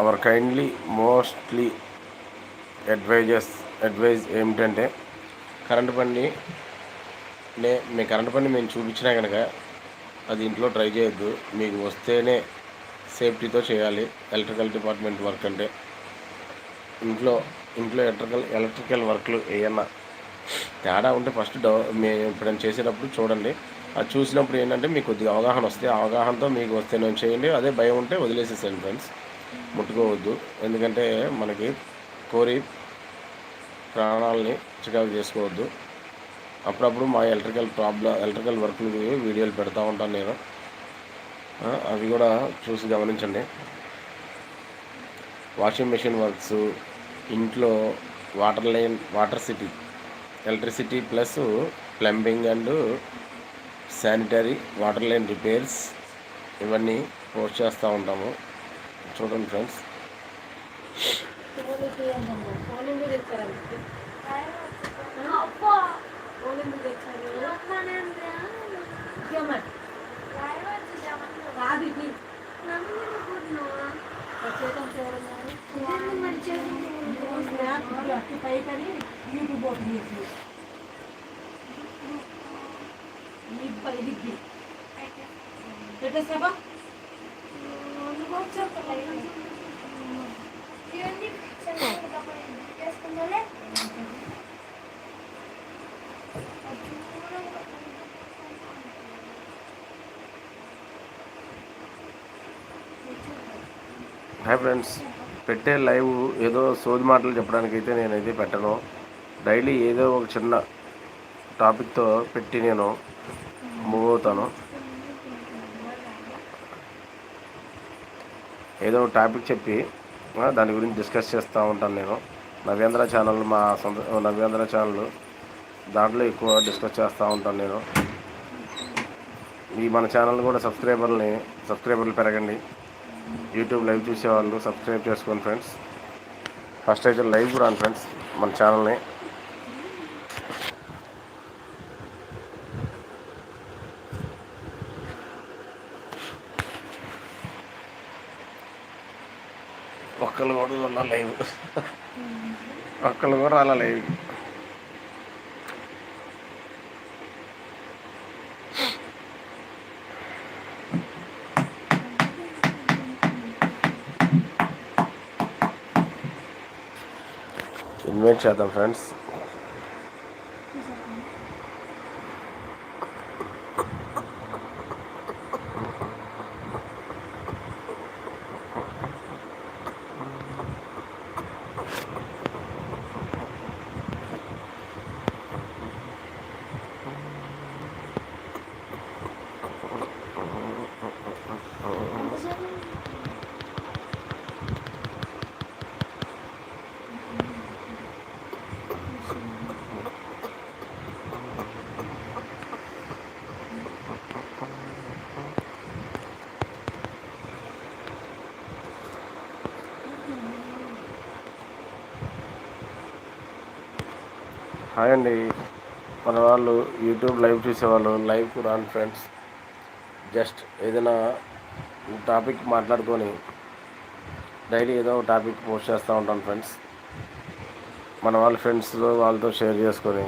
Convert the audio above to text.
Hour kindly mostly advise ఏమిటంటే current పని మీ current పని మేము చూపించినా కనుక అది ఇంట్లో ట్రై చేయొద్దు. మీకు వస్తేనే సేఫ్టీతో చేయాలి. ఎలక్ట్రికల్ డిపార్ట్మెంట్ వర్క్ అంటే ఇంట్లో ఇంట్లో ఎలక్ట్రికల్ వర్క్లు ఏమన్నా తేడా ఉంటే ఫస్ట్ మేము ఎప్పుడైనా చేసేటప్పుడు చూడండి. అది చూసినప్పుడు ఏంటంటే మీకు కొద్దిగా అవగాహన వస్తే అవగాహనతో మీకు వస్తే నేను చేయండి. అదే భయం ఉంటే వదిలేసేసేయండి ఫ్రెండ్స్, ముట్టుకోవద్దు. ఎందుకంటే మనకి కోరి ప్రాణాలని చికాకు చేసుకోవద్దు. అప్పుడప్పుడు మా ఎలక్ట్రికల్ వర్క్లు వీడియోలు పెడతా ఉంటాను నేను, అవి కూడా చూసి గమనించండి. వాషింగ్ మెషిన్ వర్క్స్, ఇంట్లో water city, electricity plus plumbing and sanitary water line repairs ఇవన్నీ పోస్ట్ చేస్తూ ఉంటాము. చూడండి ఫ్రెండ్స్. హాయ్ ఫ్రెండ్స్, పెట్టే లైవ్ ఏదో సోది మాటలు చెప్పడానికైతే నేనైతే పెట్టను. డైలీ ఏదో ఒక చిన్న టాపిక్తో పెట్టి నేను మూవ్ అవుతాను. ఏదో ఒక టాపిక్ చెప్పి దాని గురించి డిస్కస్ చేస్తూ ఉంటాను నేను. నవ్యాంధ్ర ఛానల్, మా సొంత నవ్యాంధ్ర ఛానల్, దాంట్లో ఎక్కువ డిస్కస్ చేస్తూ ఉంటాను నేను. మన ఛానల్ కూడా సబ్స్క్రైబర్లు పెరగండి. యూట్యూబ్ లైవ్ చూసేవాళ్ళు సబ్స్క్రైబ్ చేసుకోండి ఫ్రెండ్స్. ఫస్ట్ అయితే లైవ్ కూడా రాను ఫ్రెండ్స్ మన ఛానల్ని. ఒక్కళ్ళు కూడా అలా లైవ్. ఇన్వైట్ చేద్దాం ఫ్రెండ్స్. హాయ్ అండి, మన వాళ్ళు యూట్యూబ్ లైవ్ చూసేవాళ్ళు లైవ్కు రాను ఫ్రెండ్స్. జస్ట్ ఏదైనా టాపిక్ మాట్లాడుకొని డైలీ ఏదో ఒక టాపిక్ పోస్ట్ చేస్తూ ఉంటాను ఫ్రెండ్స్. మన వాళ్ళ ఫ్రెండ్స్లో వాళ్ళతో షేర్ చేసుకొని